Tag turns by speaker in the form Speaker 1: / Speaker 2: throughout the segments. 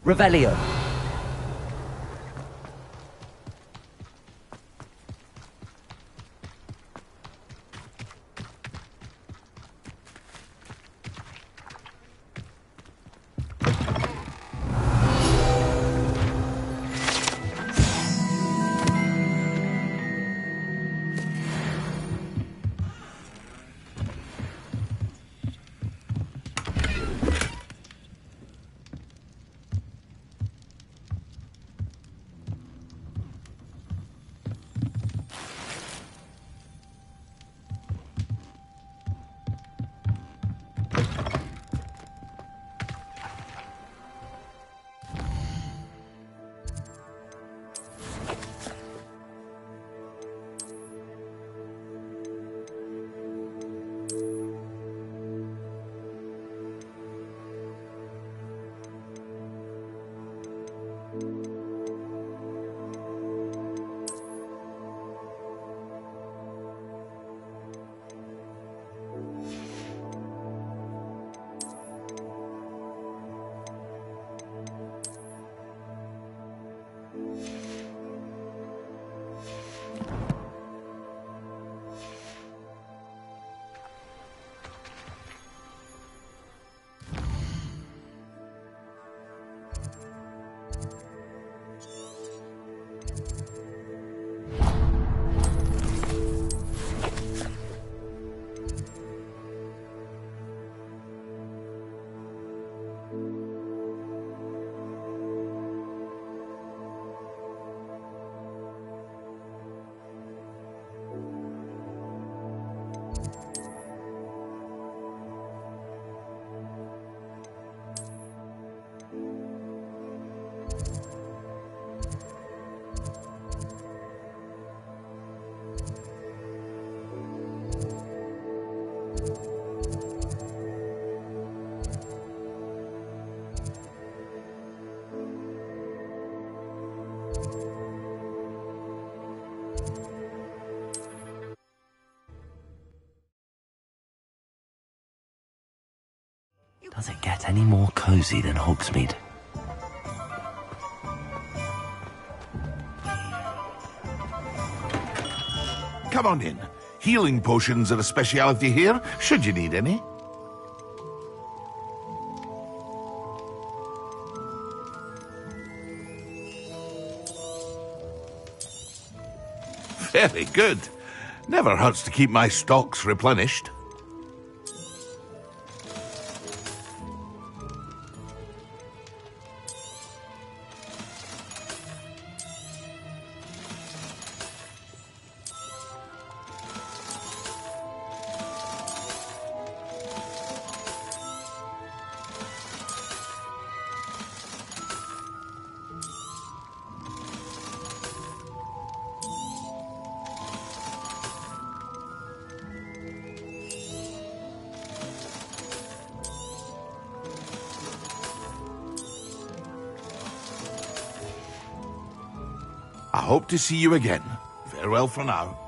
Speaker 1: Revelio.
Speaker 2: Does it get any more cosy than Hogsmeade?
Speaker 3: Come on in. Healing potions are a speciality here, should you need any. Very good. Never hurts to keep my stocks replenished. I hope to see you again. Farewell for now.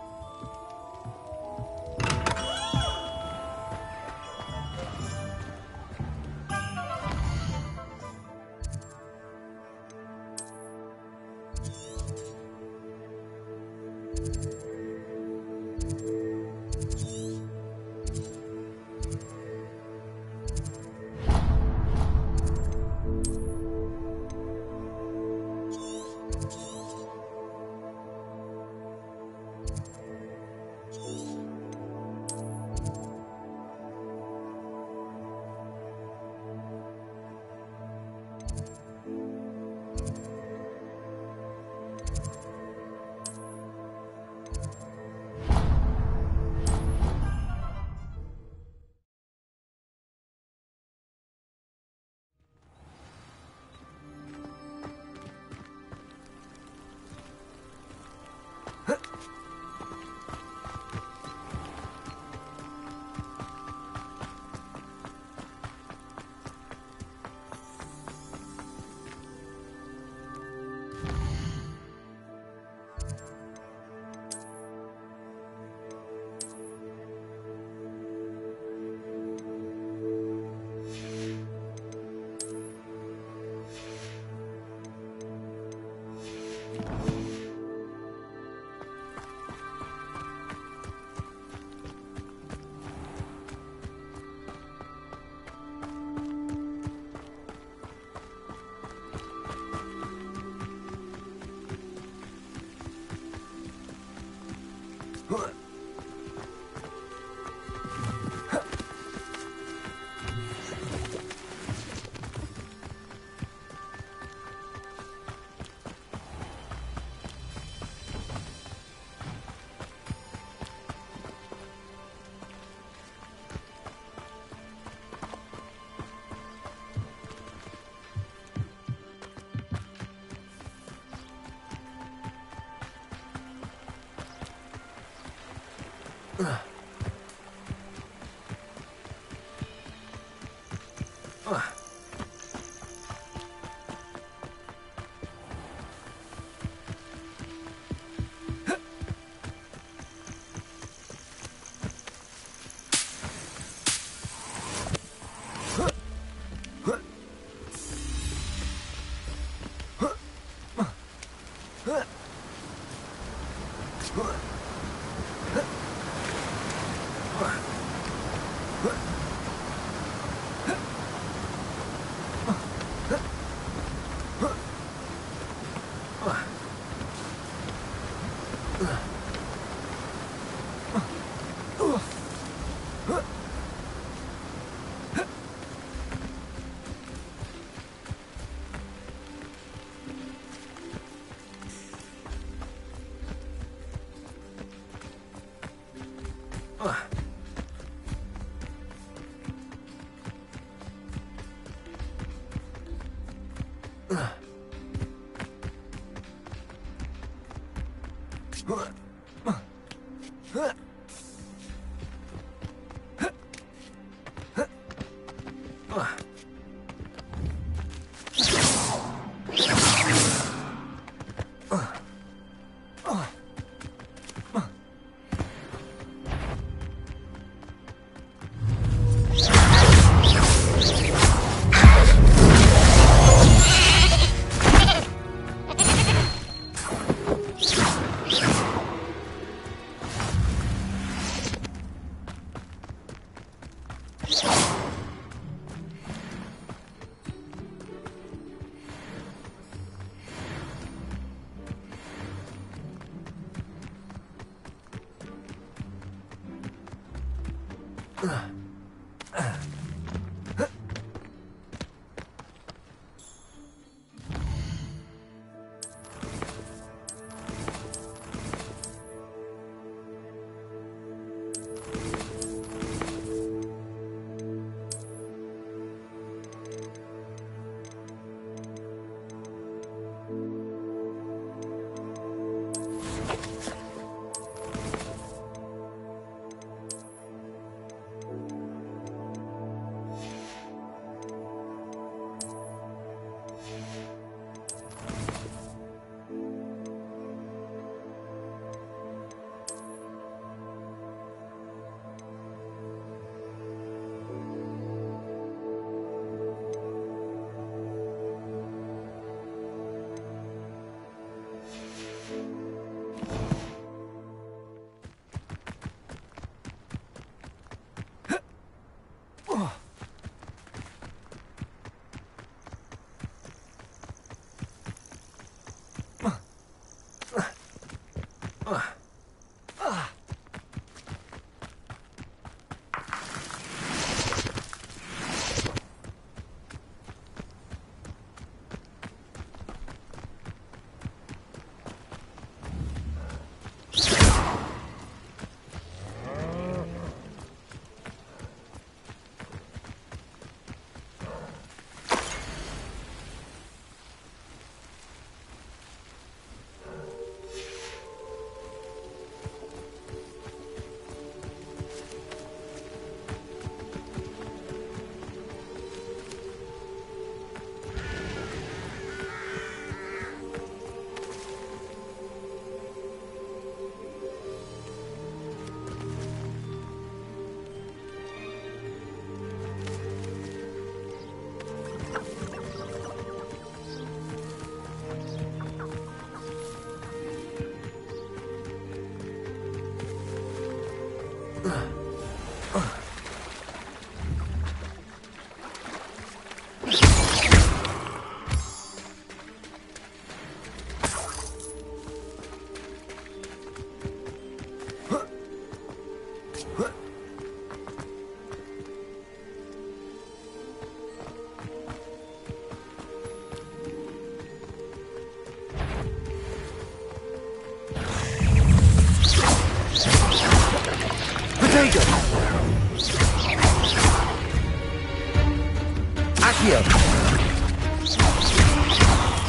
Speaker 1: Accio.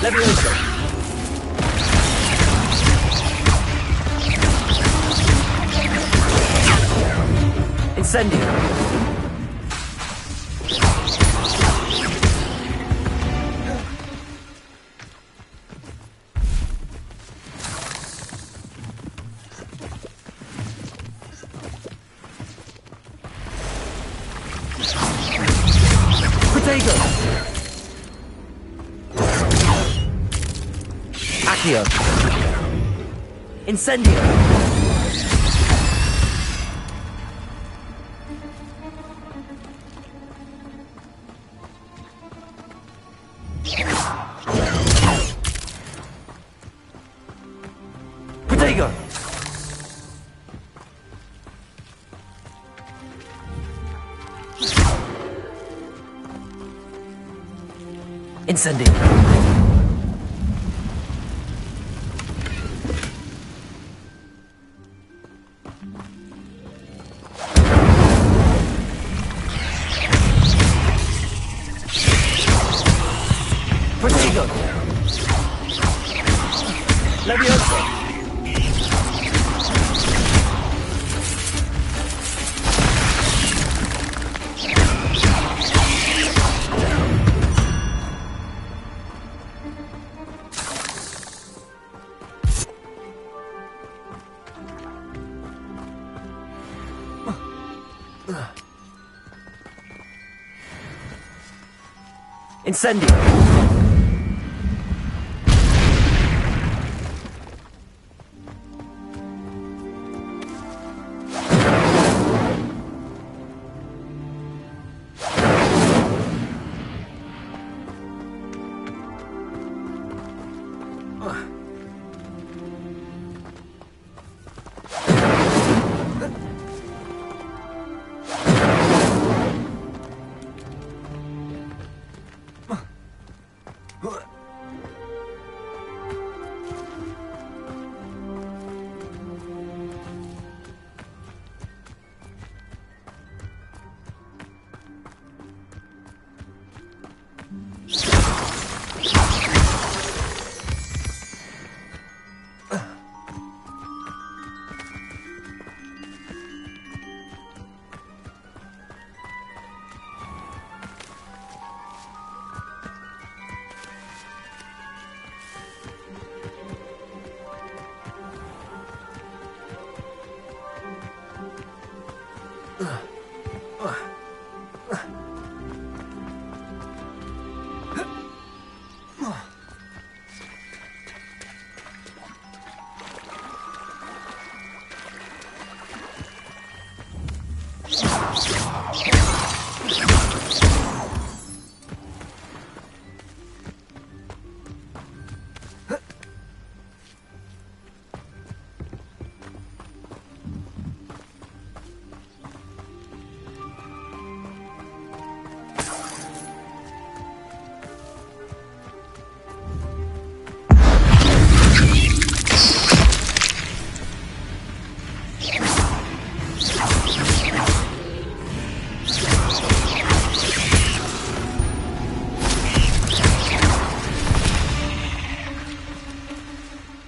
Speaker 1: Levioso. Incendio. Protego. Accio. Incendio. Protego. Incendio. Protego. Leviosa. Incendio.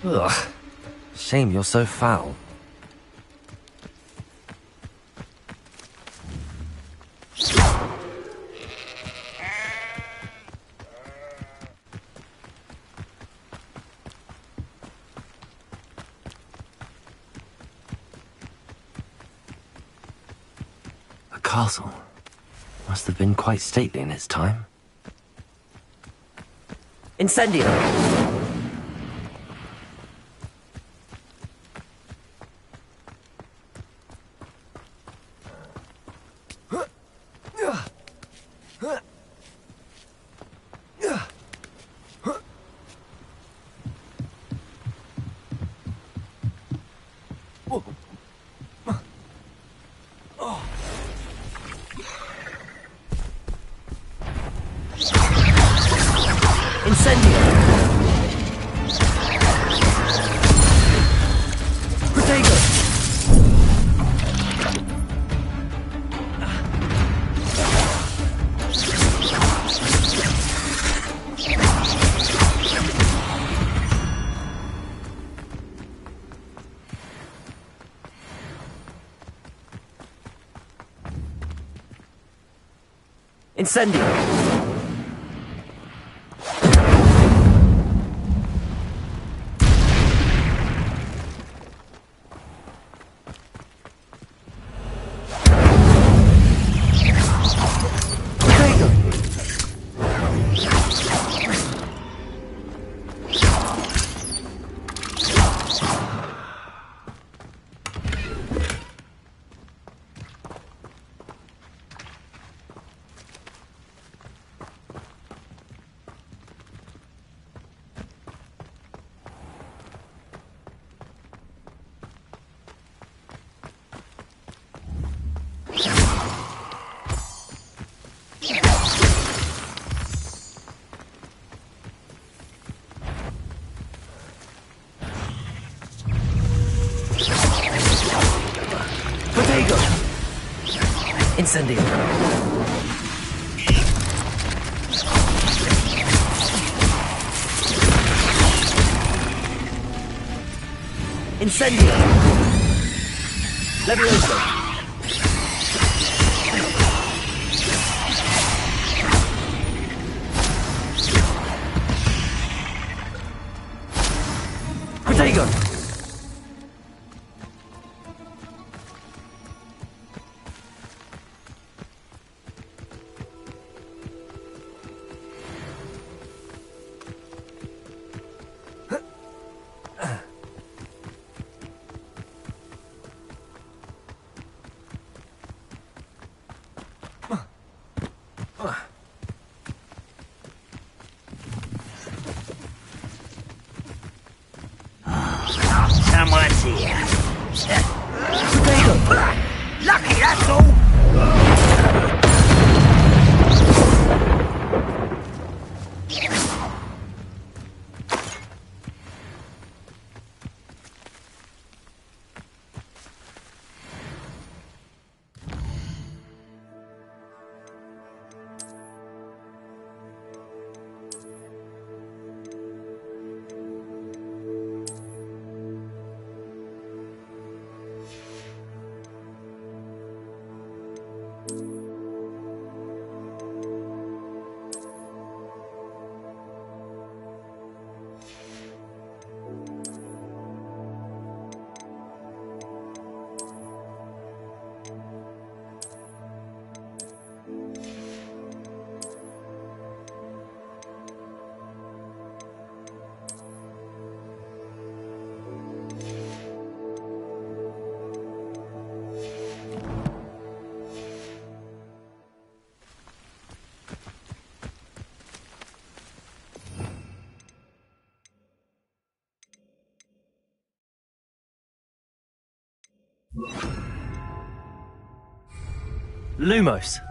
Speaker 2: Ugh. Shame you're so foul. A castle. Must have been quite stately in its time.
Speaker 1: Incendio. Incendio. Protego. Incendio. Incendio. Incendio. Levioso. Protego.
Speaker 4: Someone's here. Lucky, that's all.
Speaker 1: Lumos.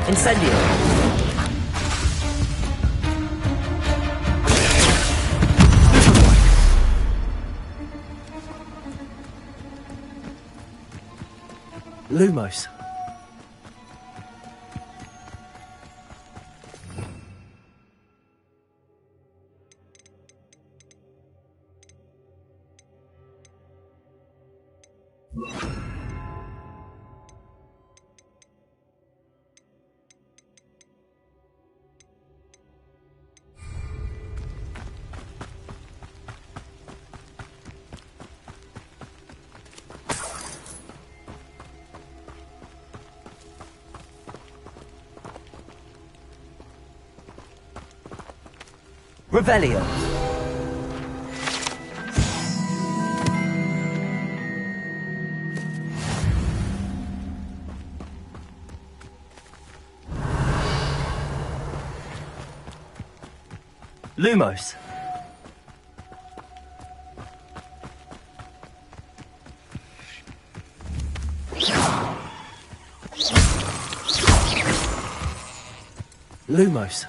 Speaker 1: Incendio. Lumos. Revelio. Lumos. Lumos.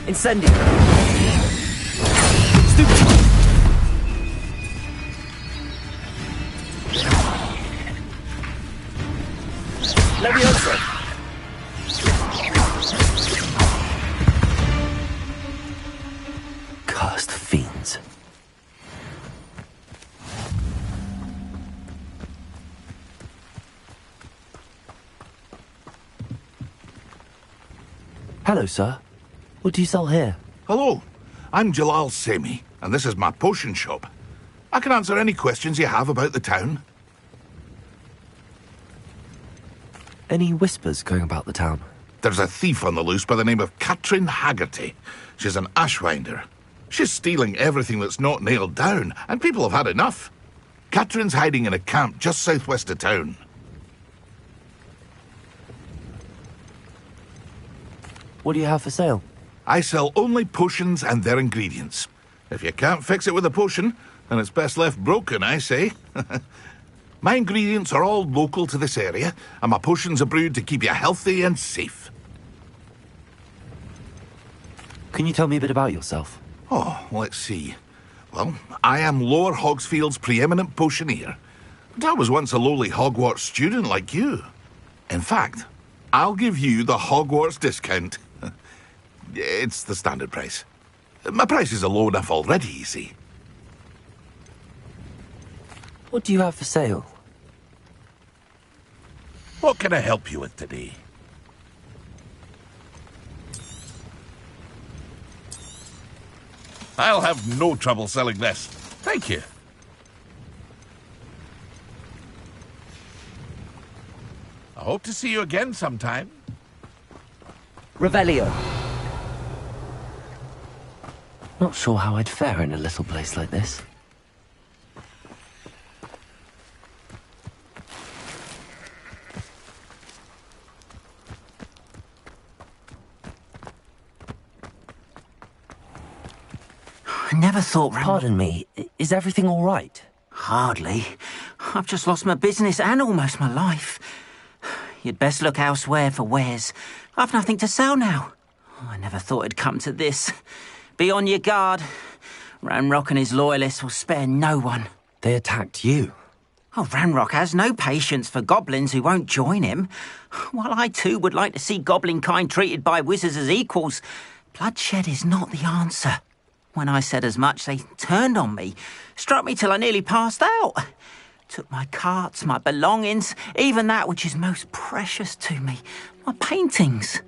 Speaker 1: Incendio. Stupid. Leviosa.
Speaker 2: Cursed fiends. Hello, sir. What do you sell here?
Speaker 3: Hello, I'm Jalal Semi, and this is my potion shop. I can answer any questions you have about the town.
Speaker 2: Any whispers going about the town?
Speaker 3: There's a thief on the loose by the name of Katrin Haggerty. She's an ashwinder. She's stealing everything that's not nailed down, and people have had enough. Katrin's hiding in a camp just southwest of town.
Speaker 2: What do you have for sale?
Speaker 3: I sell only potions and their ingredients. If you can't fix it with a potion, then it's best left broken, I say. My ingredients are all local to this area, and my potions are brewed to keep you healthy and safe.
Speaker 2: Can you tell me a bit about yourself?
Speaker 3: Oh, let's see. Well, I am Lower Hogsfield's preeminent potioneer. But I was once a lowly Hogwarts student like you. In fact, I'll give you the Hogwarts discount. It's the standard price. My prices are low enough already, you see.
Speaker 2: What do you have for sale?
Speaker 3: What can I help you with today? I'll have no trouble selling this. Thank you. I hope to see you again sometime.
Speaker 1: Revelio.
Speaker 2: Not sure how I'd fare in a little place like this.
Speaker 4: I never thought...
Speaker 2: Pardon me, is everything all right?
Speaker 4: Hardly. I've just lost my business and almost my life. You'd best look elsewhere for wares. I've nothing to sell now. I never thought it'd come to this. Be on your guard. Ranrock and his loyalists will spare no one.
Speaker 2: They attacked you.
Speaker 4: Oh, Ranrock has no patience for goblins who won't join him. While I too would like to see goblin kind treated by wizards as equals, bloodshed is not the answer. When I said as much, they turned on me, struck me till I nearly passed out. Took my carts, my belongings, even that which is most precious to me, my paintings.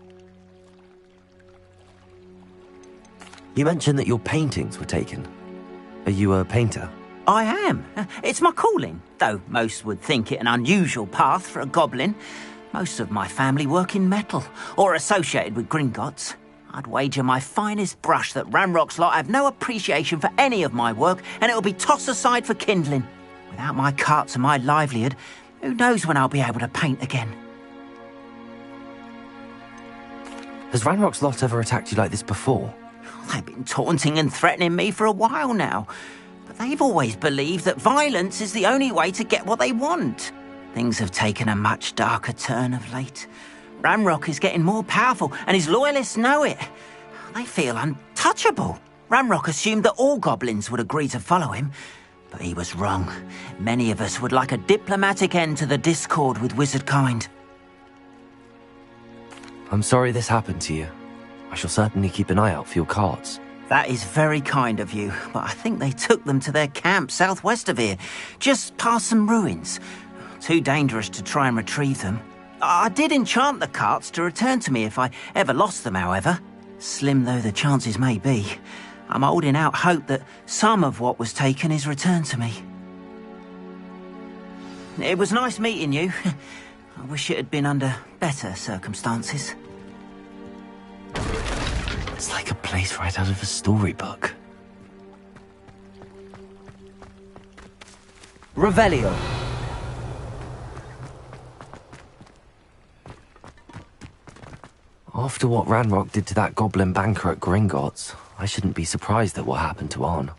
Speaker 2: You mentioned that your paintings were taken. Are you a painter?
Speaker 4: I am. It's my calling, though most would think it an unusual path for a goblin. Most of my family work in metal, or associated with Gringotts. I'd wager my finest brush that Ranrock's lot have no appreciation for any of my work, and it'll be tossed aside for kindling. Without my carts and my livelihood, who knows when I'll be able to paint again.
Speaker 2: Has Ranrock's lot ever attacked you like this before?
Speaker 4: They've been taunting and threatening me for a while now, but they've always believed that violence is the only way to get what they want. Things have taken a much darker turn of late. Ranrock is getting more powerful, and his loyalists know it. They feel untouchable. Ranrock assumed that all goblins would agree to follow him, but he was wrong. Many of us would like a diplomatic end to the discord with wizard kind.
Speaker 2: I'm sorry this happened to you. I shall certainly keep an eye out for your carts.
Speaker 4: That is very kind of you, but I think they took them to their camp southwest of here, just past some ruins. Too dangerous to try and retrieve them. I did enchant the carts to return to me if I ever lost them, however. Slim though the chances may be, I'm holding out hope that some of what was taken is returned to me. It was nice meeting you. I wish it had been under better circumstances.
Speaker 2: It's like a place right out of a storybook.
Speaker 1: Revelio.
Speaker 2: After what Ranrock did to that goblin banker at Gringotts, I shouldn't be surprised at what happened to Arn.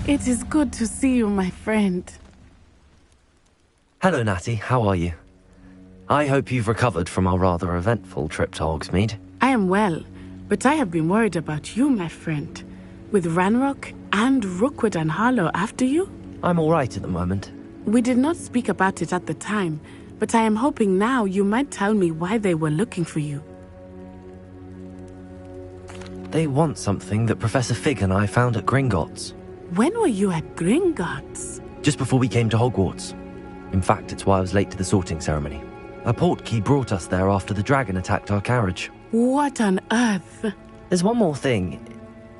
Speaker 5: It is good to see you, my friend.
Speaker 2: Hello, Natty. How are you? I hope you've recovered from our rather eventful trip to Hogsmeade.
Speaker 5: I am well, but I have been worried about you, my friend. With Ranrock and Rookwood and Harlow after you?
Speaker 2: I'm all right at the moment.
Speaker 5: We did not speak about it at the time, but I am hoping now you might tell me why they were looking for you.
Speaker 2: They want something that Professor Fig and I found at Gringotts.
Speaker 5: When were you at Gringotts?
Speaker 2: Just before we came to Hogwarts. In fact, it's why I was late to the sorting ceremony. A portkey brought us there after the dragon attacked our carriage.
Speaker 5: What on earth?
Speaker 2: There's one more thing.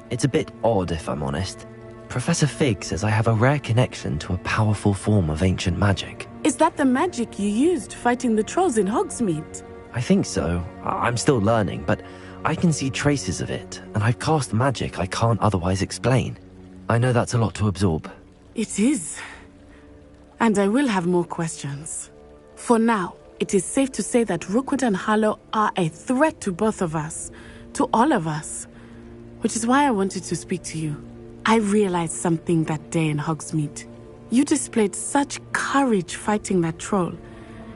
Speaker 2: It's a bit odd, if I'm honest. Professor Fig says I have a rare connection to a powerful form of ancient magic.
Speaker 5: Is that the magic you used fighting the trolls in Hogsmeade?
Speaker 2: I think so. I'm still learning, but I can see traces of it, and I've cast magic I can't otherwise explain. I know that's a lot to absorb.
Speaker 5: It is. And I will have more questions. For now, it is safe to say that Rookwood and Harlow are a threat to both of us, to all of us. Which is why I wanted to speak to you. I realized something that day in Hogsmeade. You displayed such courage fighting that troll,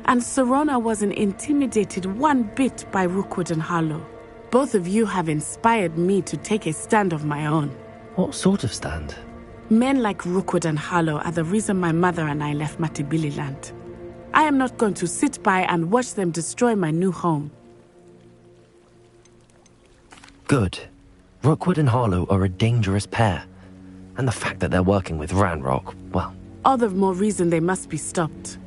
Speaker 5: and Serona wasn't intimidated one bit by Rookwood and Harlow. Both of you have inspired me to take a stand of my own.
Speaker 2: What sort of stand?
Speaker 5: Men like Rookwood and Harlow are the reason my mother and I left Matibili land. I am not going to sit by and watch them destroy my new home.
Speaker 2: Good. Rookwood and Harlow are a dangerous pair. And the fact that they're working with Ranrock, well...
Speaker 5: All the more reason they must be stopped.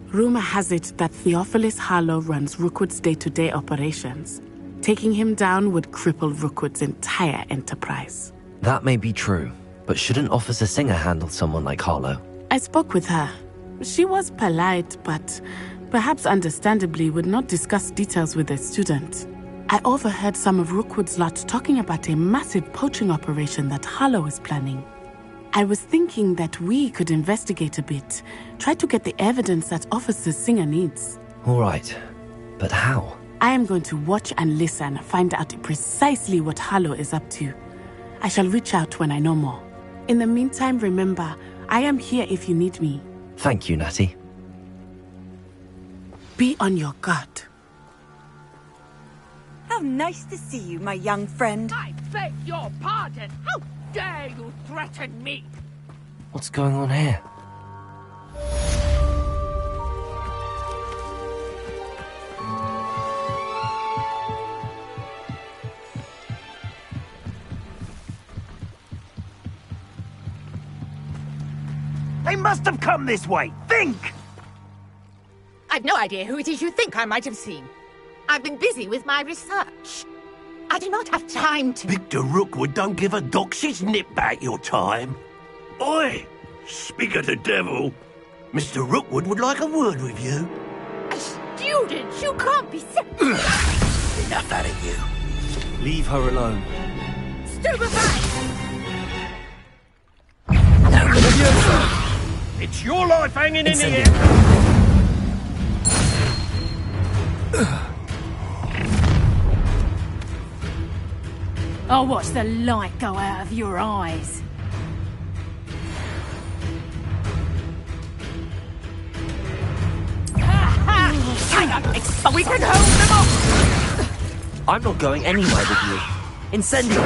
Speaker 5: Rumor has it that Theophilus Harlow runs Rookwood's day-to-day operations. Taking him down would cripple Rookwood's entire enterprise.
Speaker 2: That may be true, but shouldn't Officer Singer handle someone like Harlow?
Speaker 5: I spoke with her. She was polite, but perhaps understandably would not discuss details with a student. I overheard some of Rookwood's lot talking about a massive poaching operation that Harlow is planning. I was thinking that we could investigate a bit, try to get the evidence that Officer Singer needs.
Speaker 2: All right, but how?
Speaker 5: I am going to watch and listen, find out precisely what Harlow is up to. I shall reach out when I know more. In the meantime, remember, I am here if you need me.
Speaker 2: Thank you, Natty.
Speaker 5: Be on your guard.
Speaker 6: How nice to see you, my young friend.
Speaker 7: I beg your pardon. How dare you threaten me?
Speaker 2: What's going on here?
Speaker 1: They must have come this way. Think!
Speaker 7: I've no idea who it is you think I might have seen. I've been busy with my research. I do not have time to...
Speaker 8: Victor Rookwood don't give a doxy's nip back your time. Oi! Speak of the devil. Mr. Rookwood would like a word with you.
Speaker 7: A student? You can't be so...
Speaker 8: Enough out of you.
Speaker 2: Leave her alone.
Speaker 7: Stupefy!
Speaker 8: It's your life hanging in the air.
Speaker 7: I'll watch the light go out of your eyes. We can hold them off!
Speaker 2: I'm not going anywhere with you. Incendio!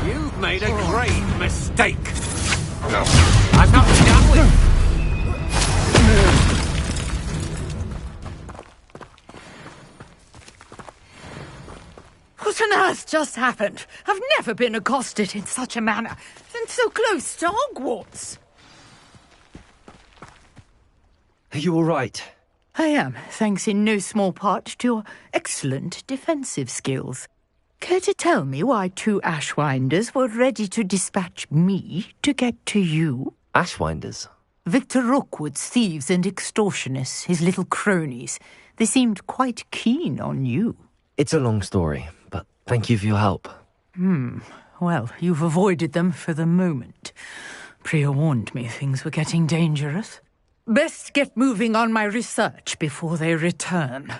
Speaker 8: You've made a grave mistake. I'm not done with...
Speaker 7: What on earth just happened? I've never been accosted in such a manner, and so close to Hogwarts.
Speaker 2: Are you all right?
Speaker 7: I am, thanks in no small part to your excellent defensive skills. Care to tell me why two Ashwinders were ready to dispatch me to get to you?
Speaker 2: Ashwinders?
Speaker 7: Victor Rookwood's thieves and extortionists, his little cronies. They seemed quite keen on you.
Speaker 2: It's a long story, but thank you for your help.
Speaker 7: Well, you've avoided them for the moment. Priya warned me things were getting dangerous. Best get moving on my research before they return.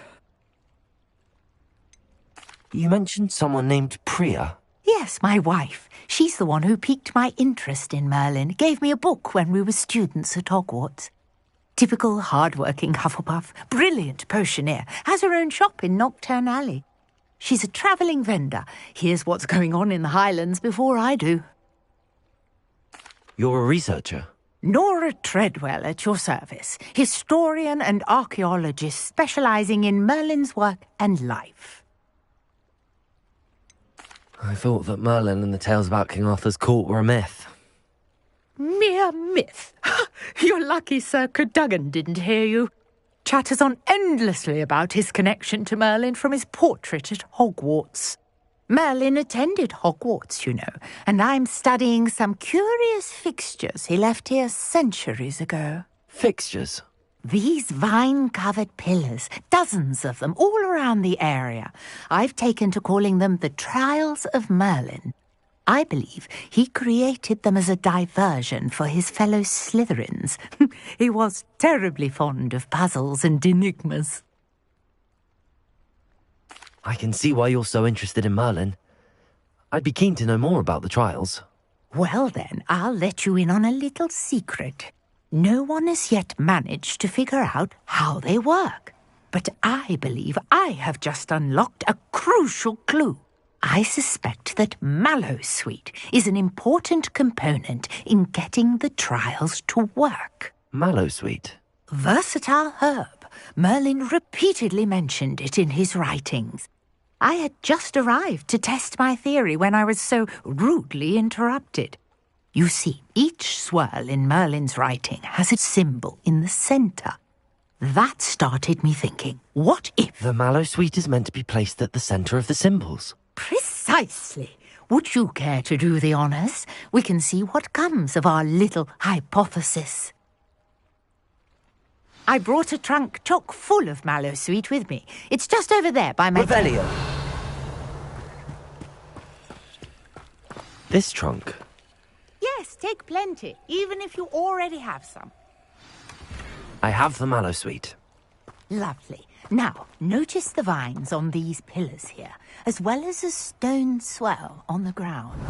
Speaker 2: You mentioned someone named Priya.
Speaker 7: Yes, my wife. She's the one who piqued my interest in Merlin. Gave me a book when we were students at Hogwarts. Typical hard-working Hufflepuff, brilliant potioneer, has her own shop in Nocturne Alley. She's a travelling vendor. Hears what's going on in the Highlands before I do.
Speaker 2: You're a researcher?
Speaker 7: Nora Treadwell at your service, historian and archaeologist specialising in Merlin's work and life.
Speaker 2: I thought that Merlin and the tales about King Arthur's court were a myth.
Speaker 7: Mere myth. You're lucky Sir Cadogan didn't hear you. Chatters on endlessly about his connection to Merlin from his portrait at Hogwarts. Merlin attended Hogwarts, you know, and I'm studying some curious fixtures he left here centuries ago.
Speaker 2: Fixtures?
Speaker 7: These vine-covered pillars, dozens of them, all around the area. I've taken to calling them the Trials of Merlin. I believe he created them as a diversion for his fellow Slytherins. He was terribly fond of puzzles and enigmas.
Speaker 2: I can see why you're so interested in Merlin. I'd be keen to know more about the trials.
Speaker 7: Well then, I'll let you in on a little secret. No one has yet managed to figure out how they work. But I believe I have just unlocked a crucial clue. I suspect that Mallowsweet is an important component in getting the trials to work.
Speaker 2: Mallowsweet?
Speaker 7: Versatile herb. Merlin repeatedly mentioned it in his writings. I had just arrived to test my theory when I was so rudely interrupted. You see, each swirl in Merlin's writing has a symbol in the centre. That started me thinking, what if...
Speaker 2: The mallow sweet is meant to be placed at the centre of the symbols.
Speaker 7: Precisely. Would you care to do the honours? We can see what comes of our little hypothesis. I brought a trunk chock full of mallow sweet with me. It's just over there by my...
Speaker 2: Revelio. This trunk?
Speaker 7: Yes, take plenty, even if you already have some.
Speaker 2: I have the mallow sweet.
Speaker 7: Lovely. Now, notice the vines on these pillars here, as well as a stone swell on the ground.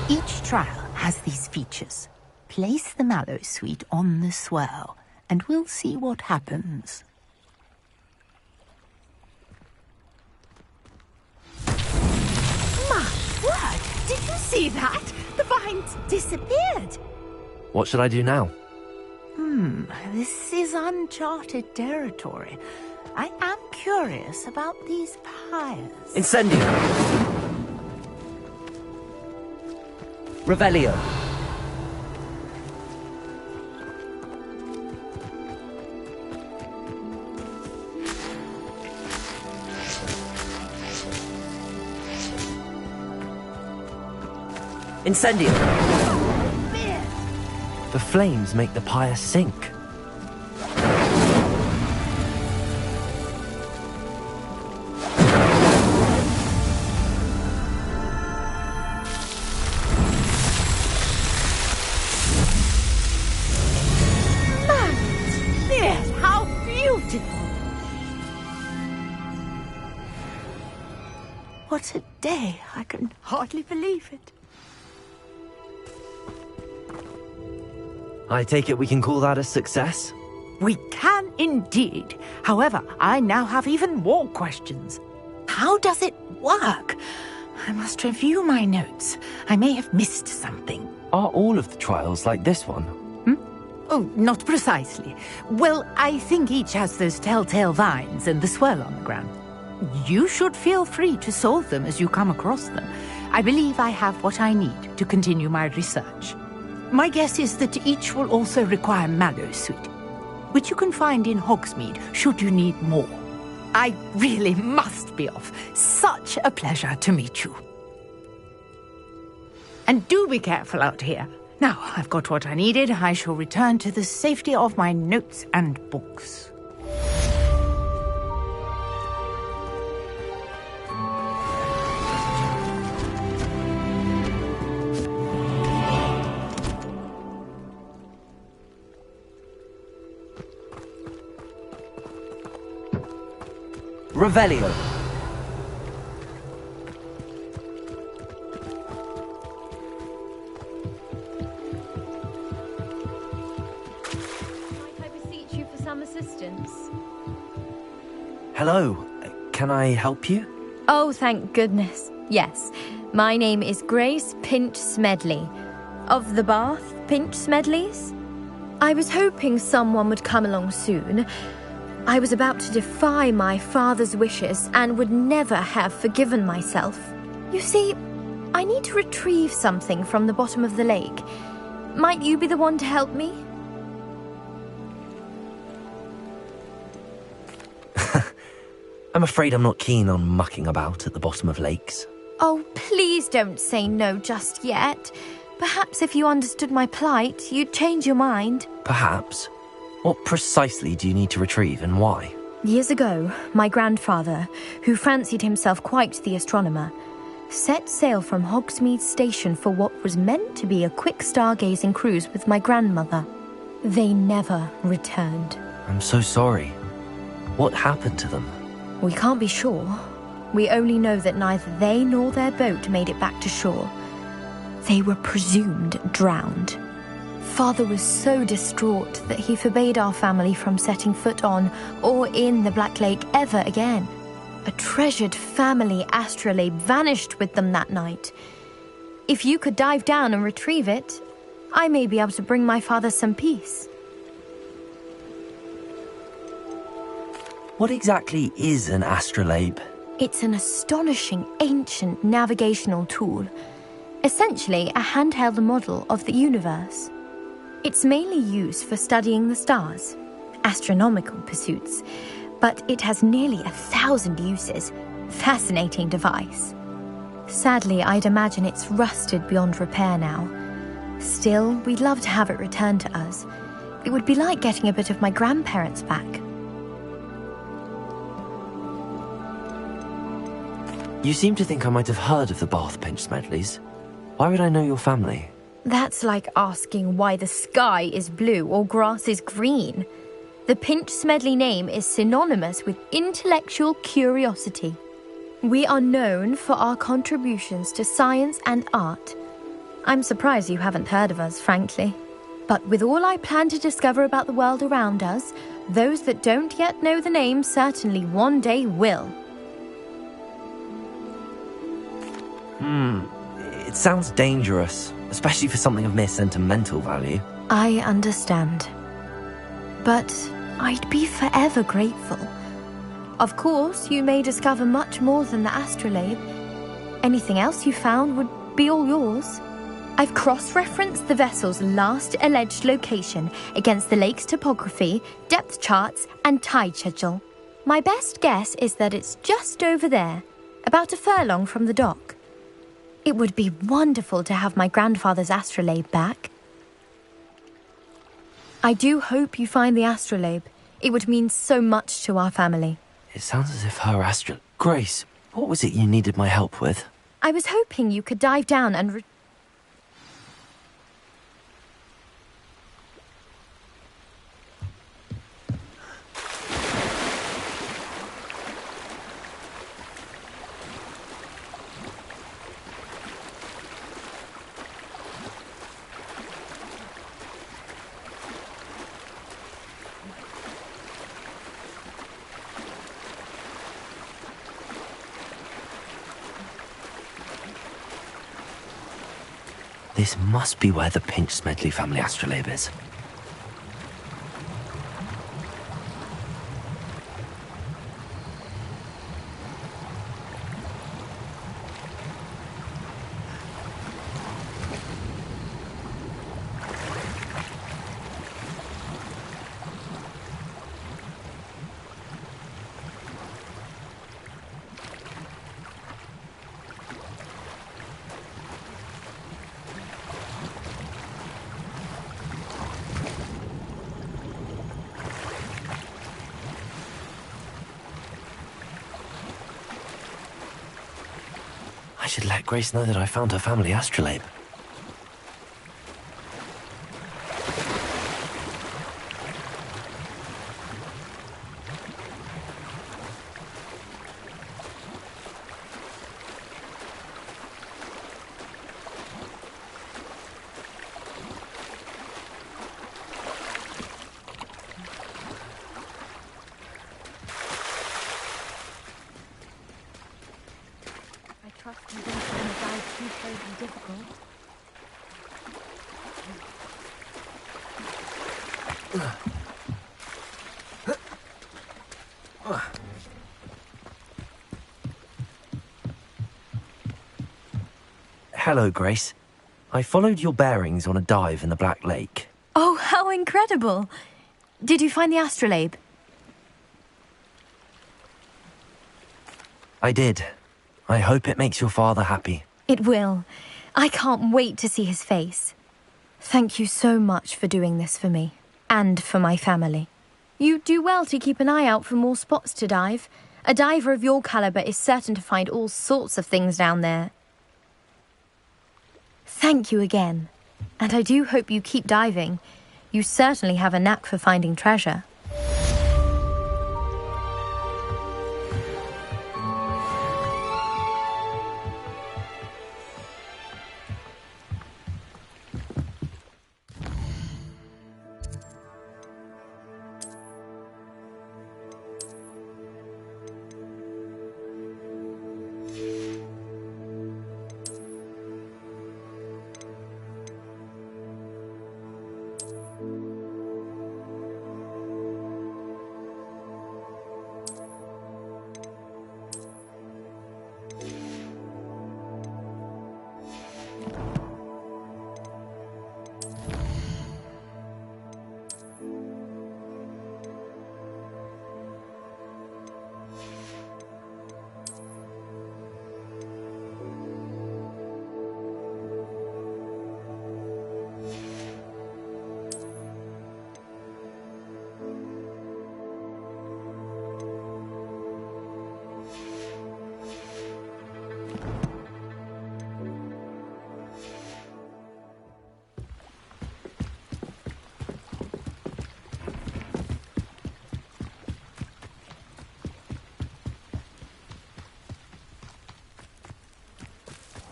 Speaker 7: Each trial has these features. Place the mallow sweet on the swell, and we'll see what happens. My word! Did you see that? The vines disappeared.
Speaker 2: What should I do now?
Speaker 7: This is uncharted territory. I am curious about these pyres.
Speaker 2: Incendio! Revelio! Incendio! The flames make the pyre sink.
Speaker 7: Yes, how beautiful! What a day! I can hardly believe it.
Speaker 2: I take it we can call that a success?
Speaker 7: We can indeed. However, I now have even more questions. How does it work? I must review my notes. I may have missed something.
Speaker 2: Are all of the trials like this one?
Speaker 7: Oh, not precisely. Well, I think each has those telltale vines and the swirl on the ground. You should feel free to solve them as you come across them. I believe I have what I need to continue my research. My guess is that each will also require mallow sweet, which you can find in Hogsmeade should you need more. I really must be off. Such a pleasure to meet you. And do be careful out here. Now, I've got what I needed. I shall return to the safety of my notes and books.
Speaker 2: Revelio.
Speaker 9: Might I beseech you for some assistance?
Speaker 2: Hello. Can I help you?
Speaker 9: Oh, thank goodness. Yes. My name is Grace Pinch Smedley. Of the Bath Pinch Smedleys? I was hoping someone would come along soon. I was about to defy my father's wishes and would never have forgiven myself. You see, I need to retrieve something from the bottom of the lake. Might you be the one to help me?
Speaker 2: I'm afraid I'm not keen on mucking about at the bottom of lakes.
Speaker 9: Oh, please don't say no just yet. Perhaps if you understood my plight, you'd change your mind.
Speaker 2: Perhaps. What precisely do you need to retrieve and why?
Speaker 9: Years ago, my grandfather, who fancied himself quite the astronomer, set sail from Hogsmeade Station for what was meant to be a quick stargazing cruise with my grandmother. They never returned.
Speaker 2: I'm so sorry. What happened to them?
Speaker 9: We can't be sure. We only know that neither they nor their boat made it back to shore. They were presumed drowned. Father was so distraught that he forbade our family from setting foot on or in the Black Lake ever again. A treasured family astrolabe vanished with them that night. If you could dive down and retrieve it, I may be able to bring my father some peace.
Speaker 2: What exactly is an astrolabe?
Speaker 9: It's an astonishing ancient navigational tool, essentially a handheld model of the universe. It's mainly used for studying the stars, astronomical pursuits, but it has nearly 1,000 uses. Fascinating device. Sadly, I'd imagine it's rusted beyond repair now. Still, we'd love to have it returned to us. It would be like getting a bit of my grandparents back.
Speaker 2: You seem to think I might have heard of the Bath Pinch Smedleys. Why would I know your family?
Speaker 9: That's like asking why the sky is blue or grass is green. The Pinch Smedley name is synonymous with intellectual curiosity. We are known for our contributions to science and art. I'm surprised you haven't heard of us, frankly. But with all I plan to discover about the world around us, those that don't yet know the name certainly one day will.
Speaker 2: It sounds dangerous, especially for something of mere sentimental value.
Speaker 9: I understand. But I'd be forever grateful. Of course, you may discover much more than the astrolabe. Anything else you found would be all yours. I've cross-referenced the vessel's last alleged location against the lake's topography, depth charts, and tide schedule. My best guess is that it's just over there, about a furlong from the dock. It would be wonderful to have my grandfather's astrolabe back. I do hope you find the astrolabe. It would mean so much to our family.
Speaker 2: It sounds as if her Grace, what was it you needed my help with?
Speaker 9: I was hoping you could dive down and
Speaker 2: This must be where the Pinch Smedley family astrolabe is. I should let Grace know that I found her family astrolabe.
Speaker 9: trust you don't find the guide too terribly difficult.
Speaker 2: Hello, Grace. I followed your bearings on a dive in the Black Lake.
Speaker 9: Oh, how incredible! Did you find the astrolabe?
Speaker 2: I did. I hope it makes your father happy.
Speaker 9: It will. I can't wait to see his face. Thank you so much for doing this for me, and for my family. You do well to keep an eye out for more spots to dive. A diver of your caliber is certain to find all sorts of things down there. Thank you again, and I do hope you keep diving. You certainly have a knack for finding treasure.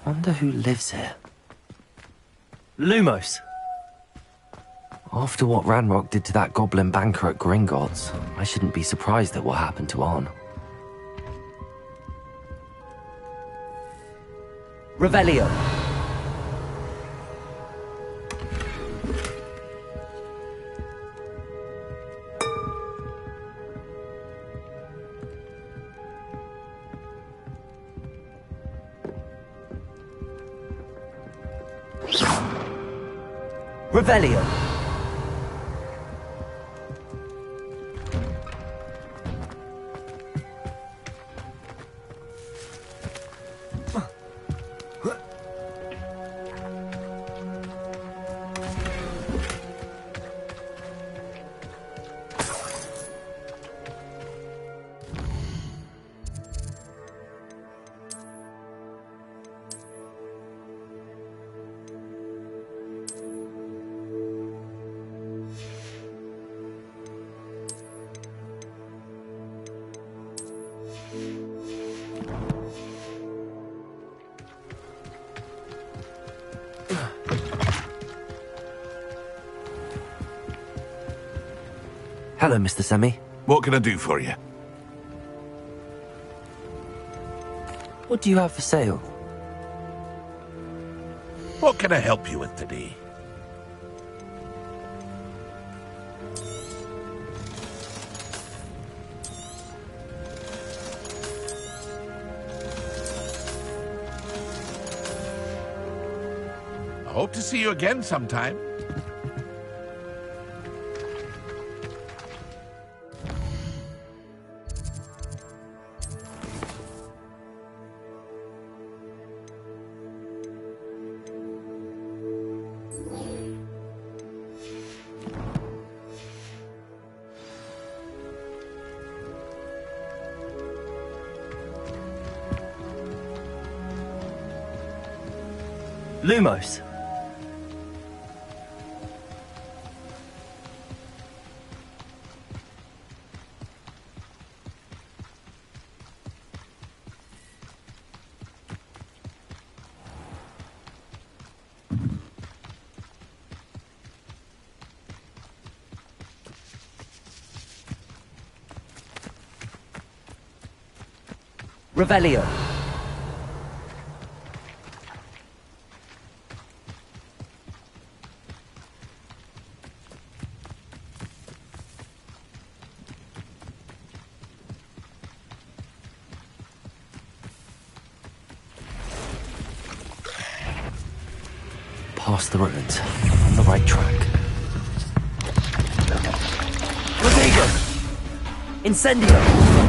Speaker 2: Wonder who lives here.
Speaker 10: Lumos.
Speaker 2: After what Ranrock did to that goblin banker at Gringotts, I shouldn't be surprised at what happened to Arn.
Speaker 10: Revelio. Revelio.
Speaker 2: Hello, Mr. Semi.
Speaker 3: What can I do for you?
Speaker 2: What do you have for sale?
Speaker 3: What can I help you with today? I hope to see you again sometime.
Speaker 10: Lumos. Revelio.
Speaker 2: Past the ruins. On the right track.
Speaker 10: Rodrigo. Incendio.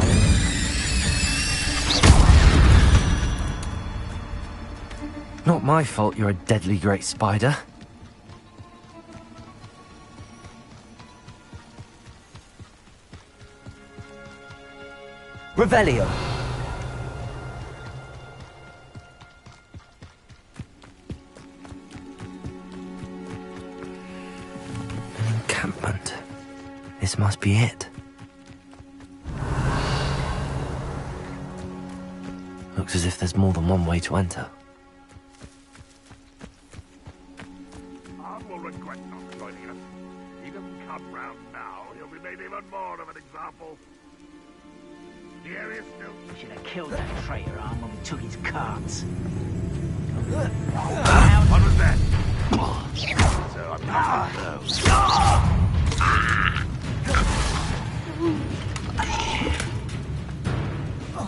Speaker 2: Not my fault you're a deadly great spider.
Speaker 10: Revelio.
Speaker 2: An encampment. This must be it. Looks as if there's more than one way to enter.
Speaker 1: Arn will regret not joining us. He doesn't come round now, he'll be made even more of an example. The area's still...
Speaker 4: We should have killed that traitor, Arn, when we took his carts.
Speaker 1: What was that? So I'm not those.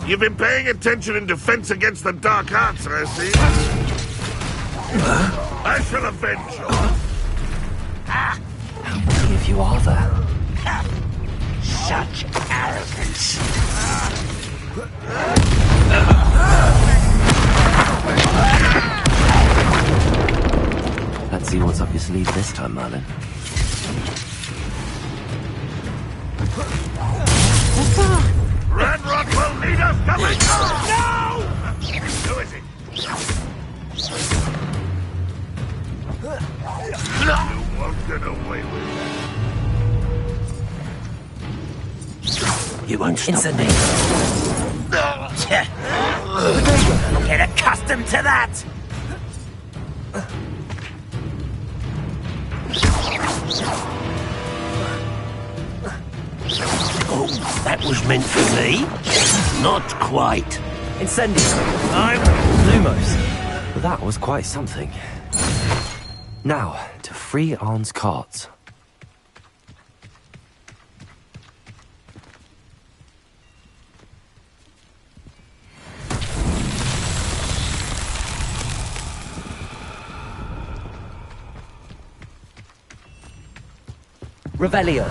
Speaker 1: You've been paying attention in defense against the Dark Arts, I see. I shall avenge you.
Speaker 2: How many of you are there?
Speaker 4: Such arrogance.
Speaker 2: Let's see what's up your sleeve this time, Merlin.
Speaker 1: Ranrock will lead us to victory! No! Who is it? You won't get away with that.
Speaker 4: You won't stop me. Get accustomed to that!
Speaker 8: was meant for me? Not quite.
Speaker 10: Incendio.
Speaker 8: I'm...
Speaker 10: Lumos.
Speaker 2: That was quite something. Now, to free Arn's carts.
Speaker 10: Revelio.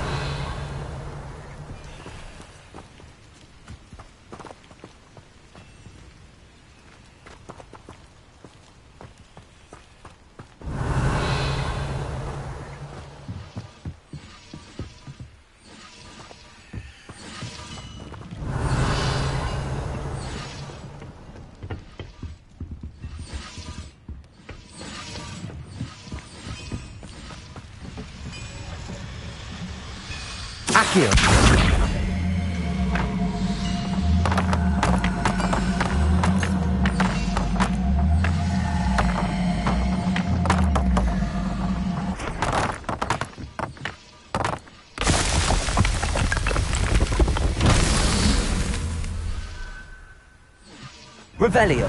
Speaker 10: Accio. Revelio.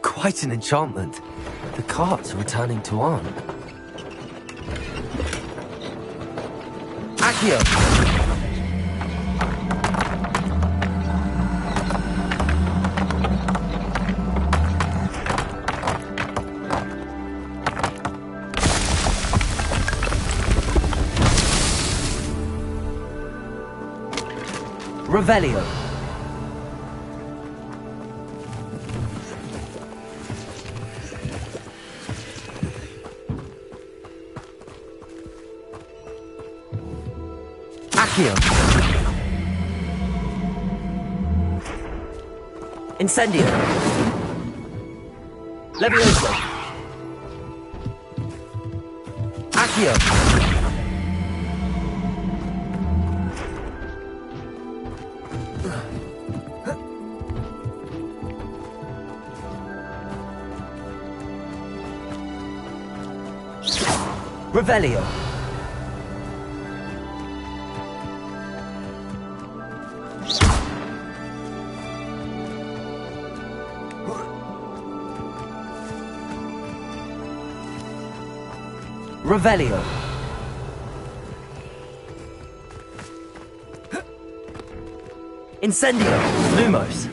Speaker 2: Quite an enchantment. The carts are returning to Arn.
Speaker 10: Accio. Revelio. Accio. Incendio. Levioso. Accio. Revelio. Revelio. Incendio. Lumos.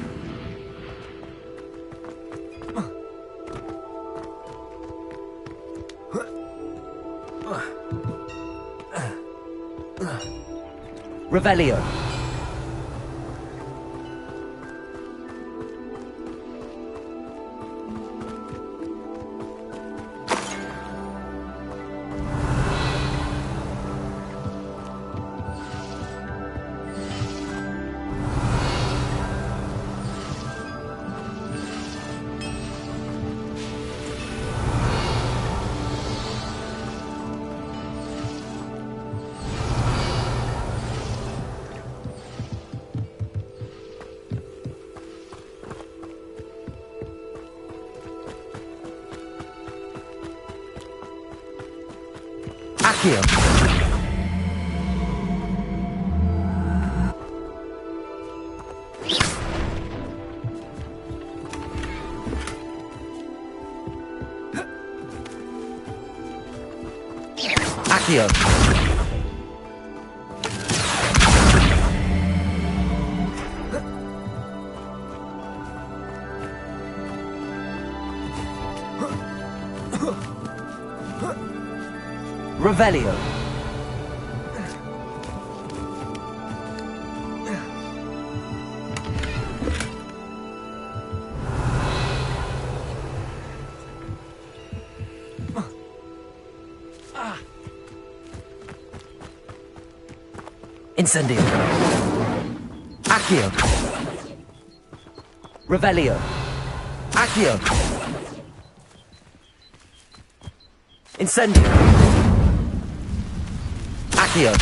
Speaker 10: Revelio. Accio. Accio. Revelio. Incendio. Accio. Revelio. Accio. Incendio. Accio.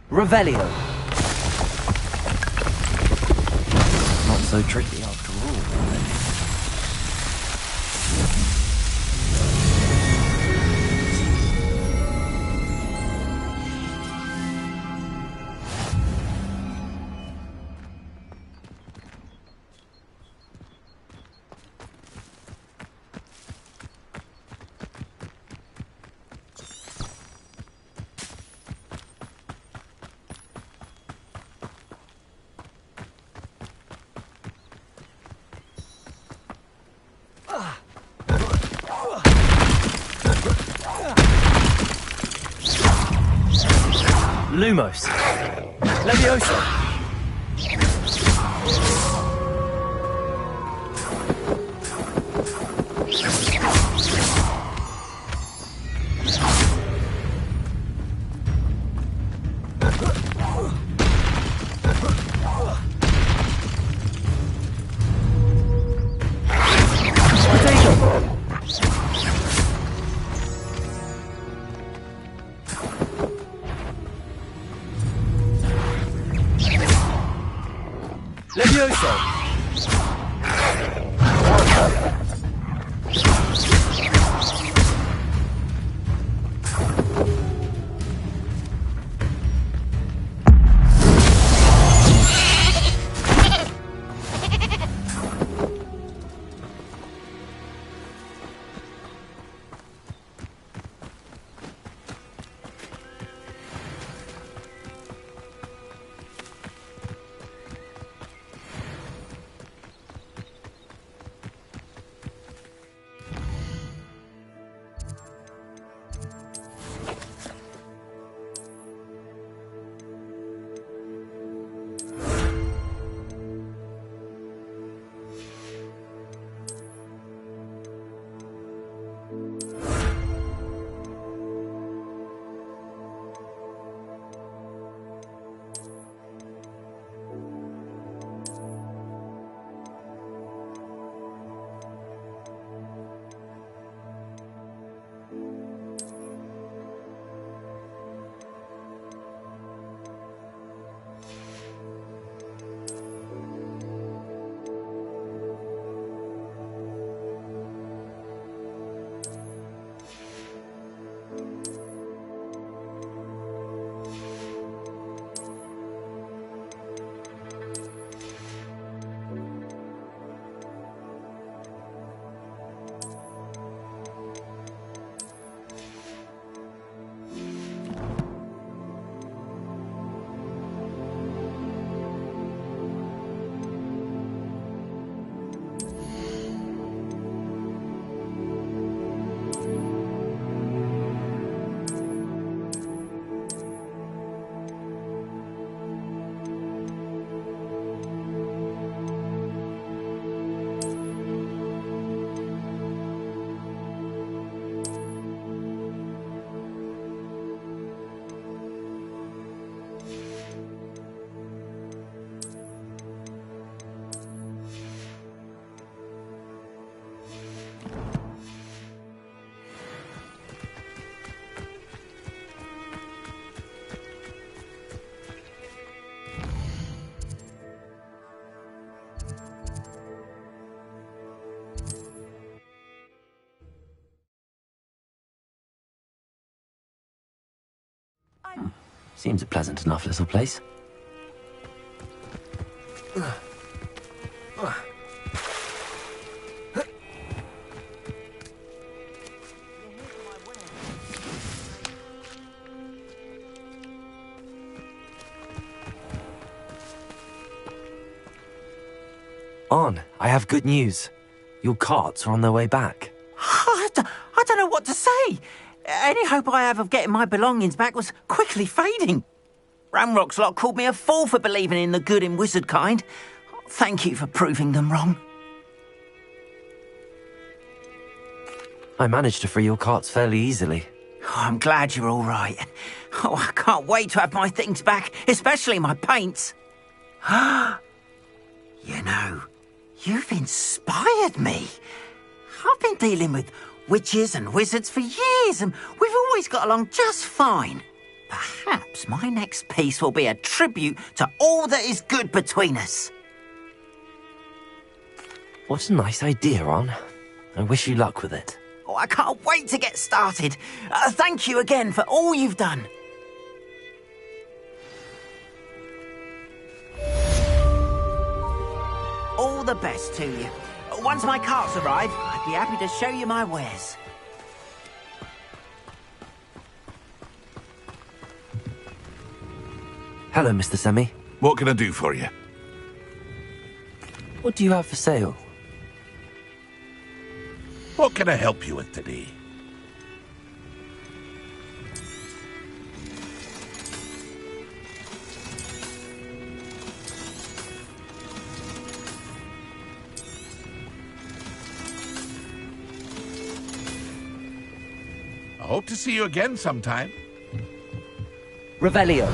Speaker 10: Revelio.
Speaker 2: Not so tricky after all. Lumos. Levioso. Levioso. Seems a pleasant enough little place. On, I have good news. Your carts are on their way back.
Speaker 4: I don't know what to say. Any hope I have of getting my belongings back was quickly fading. Ramrock's lot called me a fool for believing in the good in wizard kind. Thank you for proving them wrong.
Speaker 2: I managed to free your carts fairly easily.
Speaker 4: I'm glad you're all right. Oh, I can't wait to have my things back, especially my paints. You know, you've inspired me. I've been dealing with witches and wizards for years, and we've always got along just fine. Perhaps my next piece will be a tribute to all that is good between us.
Speaker 2: What a nice idea, Ron. I wish you luck with it.
Speaker 4: Oh, I can't wait to get started. Thank you again for all you've done. All the best to you. Once my carts arrive, I'd be happy to show you my wares.
Speaker 2: Hello, Mr. Semi.
Speaker 3: What can I do for you?
Speaker 2: What do you have for sale?
Speaker 1: What can I help you with today? I hope to see you again sometime.
Speaker 10: Revelio.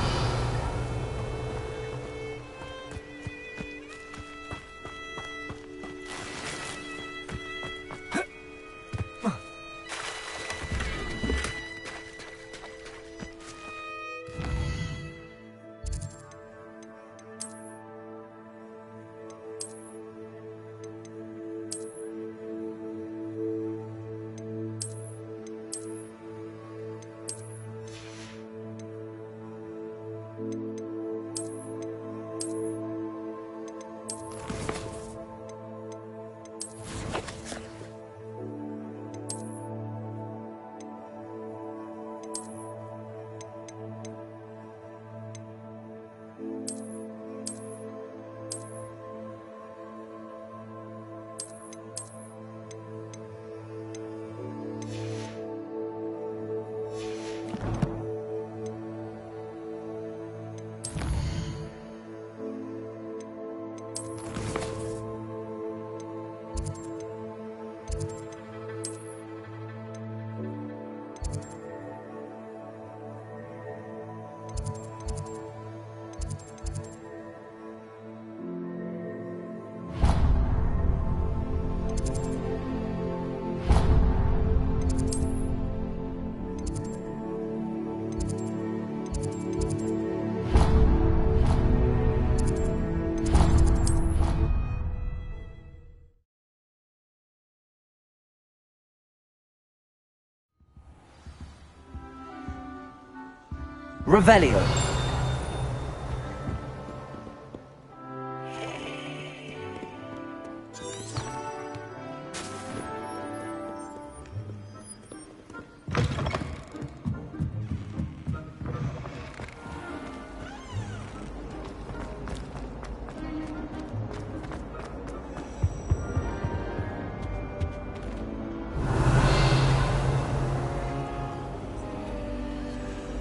Speaker 10: Revelio.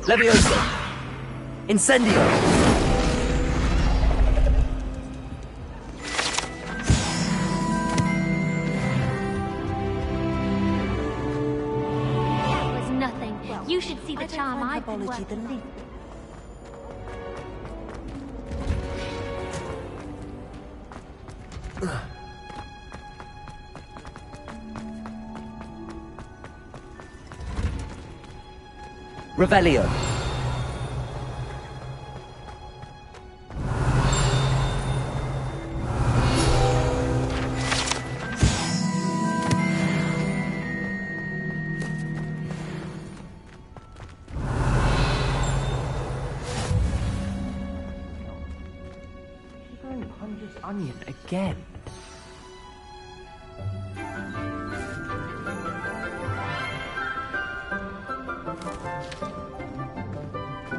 Speaker 10: Levioso. Incendio.
Speaker 11: That was nothing. You should see the charm I've been working on.
Speaker 10: Revelio. Onion again.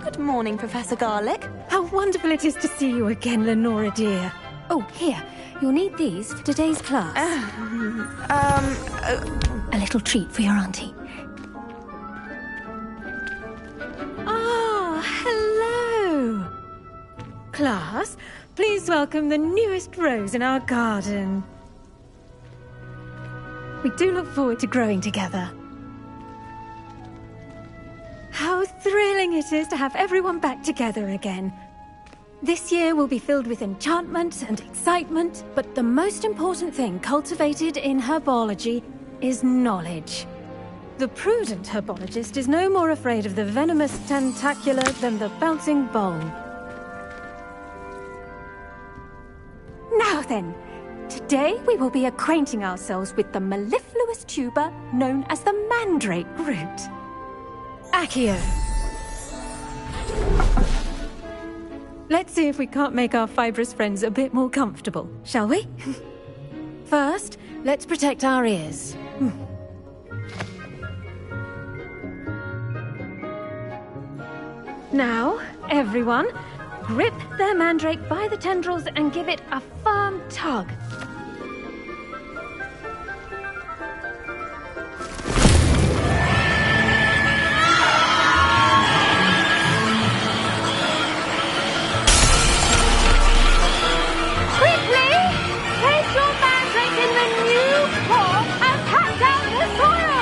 Speaker 6: Good morning, Professor Garlic.
Speaker 12: How wonderful it is to see you again, Lenora dear. Oh, here. You'll need these for today's class. A little treat for your auntie. Ah, hello. Class, please welcome the newest rose in our garden. We do look forward to growing together. thrilling it is to have everyone back together again. This year will be filled with enchantment and excitement, but the most important thing cultivated in herbology is knowledge. The prudent herbologist is no more afraid of the venomous tentacula than the bouncing bowl. Now then, today we will be acquainting ourselves with the mellifluous tuber known as the mandrake root. Accio. Let's see if we can't make our fibrous friends a bit more comfortable, shall we? First, let's protect our ears. Now, everyone, grip their mandrake by the tendrils and give it a firm tug. Quickly! Place your mandrake in the new pot and cut down the soil!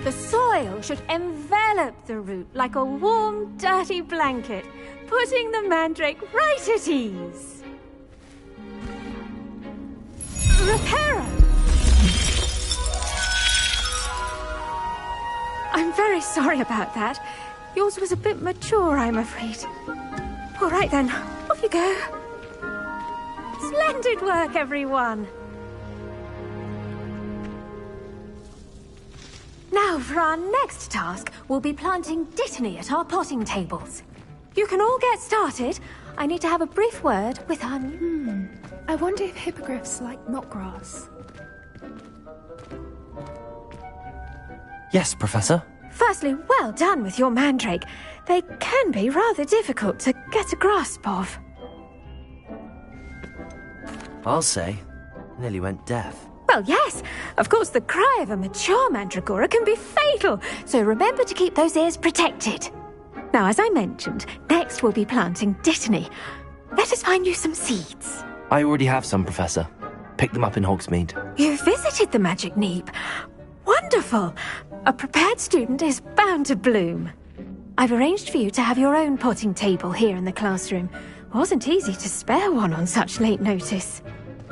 Speaker 12: The soil should envelop the root like a warm, dirty blanket, putting the mandrake right at ease. Reparo! I'm very sorry about that. Yours was a bit mature, I'm afraid. All right then, off you go. Splendid work, everyone! Now, for our next task, we'll be planting Dittany at our potting tables. You can all get started. I need to have a brief word with our new...
Speaker 13: I wonder if hippogriffs like knotgrass.
Speaker 2: Yes, Professor.
Speaker 12: Firstly, well done with your mandrake. They can be rather difficult to get a grasp of.
Speaker 2: I'll say. Nearly went deaf.
Speaker 12: Well, yes. Of course, the cry of a mature mandragora can be fatal, so remember to keep those ears protected. Now, as I mentioned, next we'll be planting Dittany. Let us find you some seeds.
Speaker 2: I already have some, Professor. Picked them up in Hogsmeade.
Speaker 12: You visited the Magic Neep. Wonderful. A prepared student is bound to bloom. I've arranged for you to have your own potting table here in the classroom. Wasn't easy to spare one on such late notice.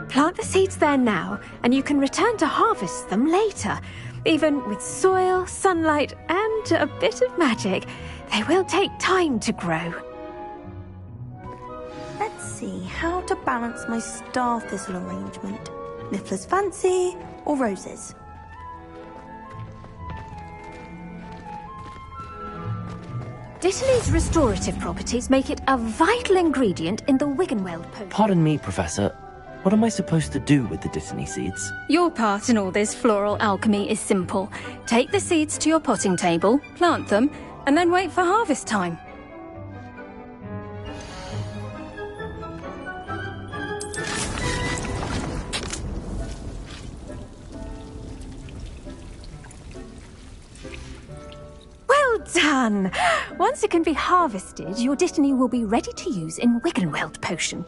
Speaker 12: Plant the seeds there now, and you can return to harvest them later. Even with soil, sunlight, and a bit of magic, they will take time to grow.
Speaker 6: Let's see how to balance my star thistle arrangement. Niffler's fancy or roses?
Speaker 12: Dittany's restorative properties make it a vital ingredient in the Wiggenweld potion.
Speaker 2: Pardon me, Professor. What am I supposed to do with the Dittany seeds?
Speaker 12: Your part in all this floral alchemy is simple. Take the seeds to your potting table, plant them, and then wait for harvest time. Well done! Once it can be harvested, your Dittany will be ready to use in Wiggenweld potion.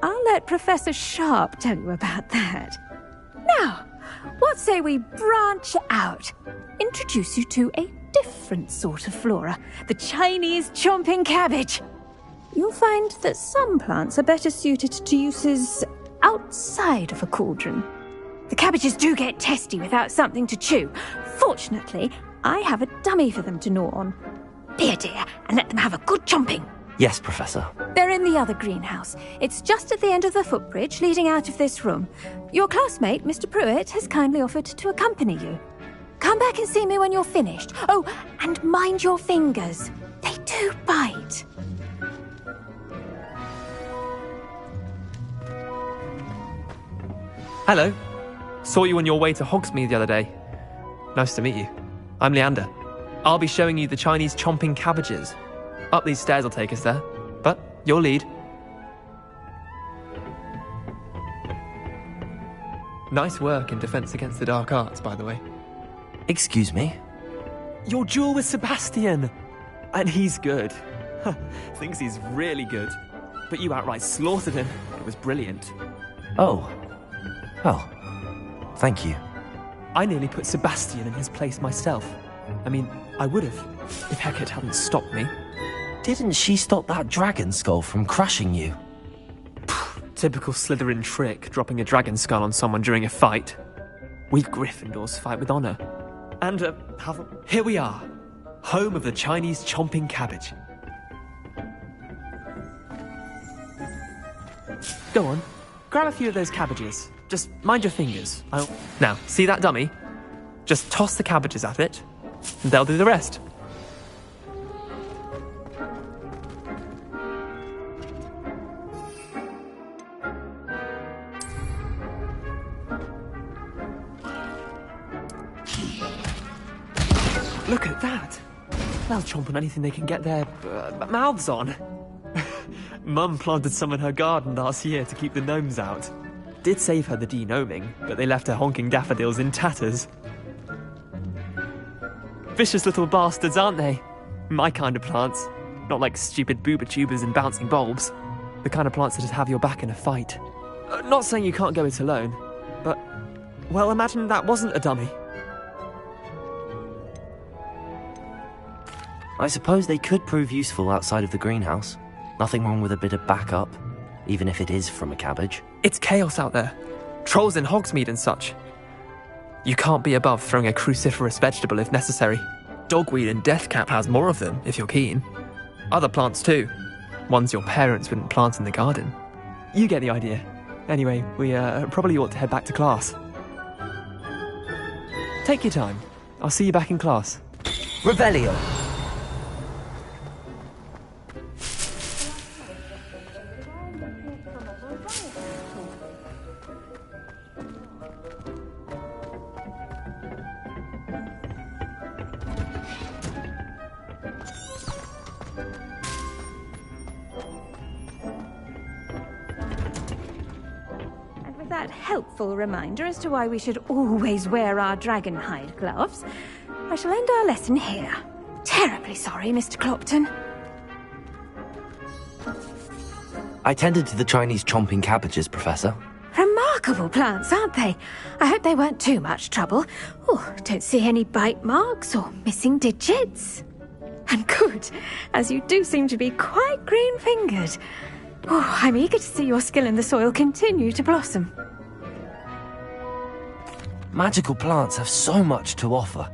Speaker 12: I'll let Professor Sharp tell you about that. Now, what say we branch out? Introduce you to a different sort of flora, the Chinese chomping cabbage. You'll find that some plants are better suited to uses outside of a cauldron. The cabbages do get testy without something to chew. Fortunately, I have a dummy for them to gnaw on. Be a dear and let them have a good chomping.
Speaker 2: Yes, Professor.
Speaker 12: They're in the other greenhouse. It's just at the end of the footbridge leading out of this room. Your classmate, Mr. Pruitt, has kindly offered to accompany you. Come back and see me when you're finished. Oh, and mind your fingers. They do bite.
Speaker 10: Hello. Saw you on your way to Hogsmeade the other day. Nice to meet you. I'm Leander. I'll be showing you the Chinese chomping cabbages. Up these stairs will take us there, but your lead. Nice work in Defense Against the Dark Arts, by the way.
Speaker 2: Excuse me?
Speaker 10: Your duel with Sebastian! And he's good. Thinks he's really good. but you outright slaughtered him. It was brilliant.
Speaker 2: Oh. Well, thank you.
Speaker 10: I nearly put Sebastian in his place myself. I mean, I would have, if Hecate hadn't stopped me.
Speaker 2: Didn't she stop that dragon skull from crushing you?
Speaker 10: Typical Slytherin trick, dropping a dragon skull on someone during a fight. We Gryffindors fight with honor. And, here we are. Home of the Chinese chomping cabbage. Go on, grab a few of those cabbages. Just mind your fingers. Now, see that dummy? Just toss the cabbages at it, and they'll do the rest. Look at that! They'll chomp on anything they can get their mouths on. Mum planted some in her garden last year to keep the gnomes out. Did save her the de-gnoming, but they left her honking daffodils in tatters. Vicious little bastards, aren't they? My kind of plants. Not like stupid booba tubers and bouncing bulbs. The kind of plants that just have your back in a fight. Not saying you can't go it alone, but, well, imagine that wasn't a dummy.
Speaker 2: I suppose they could prove useful outside of the greenhouse. Nothing wrong with a bit of backup, even if it is from a cabbage.
Speaker 10: It's chaos out there. Trolls in Hogsmeade and such. You can't be above throwing a cruciferous vegetable if necessary. Dogweed and deathcap has more of them, if you're keen. Other plants too. Ones your parents wouldn't plant in the garden. You get the idea. Anyway, we probably ought to head back to class. Take your time. I'll see you back in class.
Speaker 2: Revelio!
Speaker 12: Helpful reminder as to why we should always wear our dragon hide gloves, I shall end our lesson here. Terribly sorry, Mr. Clopton.
Speaker 2: I tended to the Chinese chomping cabbages, Professor.
Speaker 12: Remarkable plants, aren't they? I hope they weren't too much trouble. Oh, don't see any bite marks or missing digits. And good, as you do seem to be quite green-fingered. Oh, I'm eager to see your skill in the soil continue to blossom.
Speaker 2: Magical plants have so much to offer.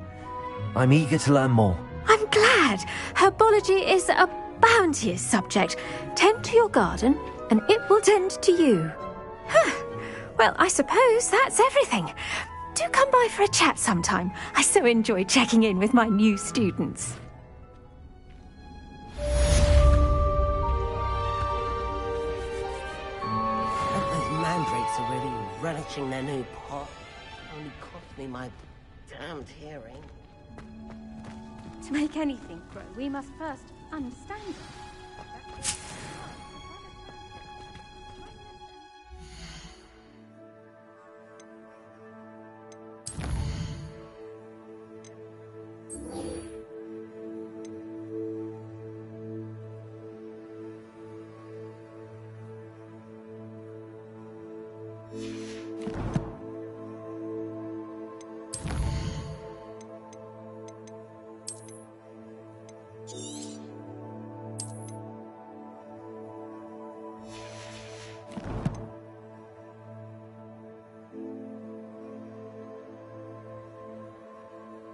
Speaker 2: I'm eager to learn more.
Speaker 12: I'm glad. Herbology is a bounteous subject. Tend to your garden, and it will tend to you. Well, I suppose that's everything. Do come by for a chat sometime. I so enjoy checking in with my new students.
Speaker 14: Those mandrakes are really relishing their new pot. Only cost me my damned hearing.
Speaker 12: To make anything grow, we must first understand it.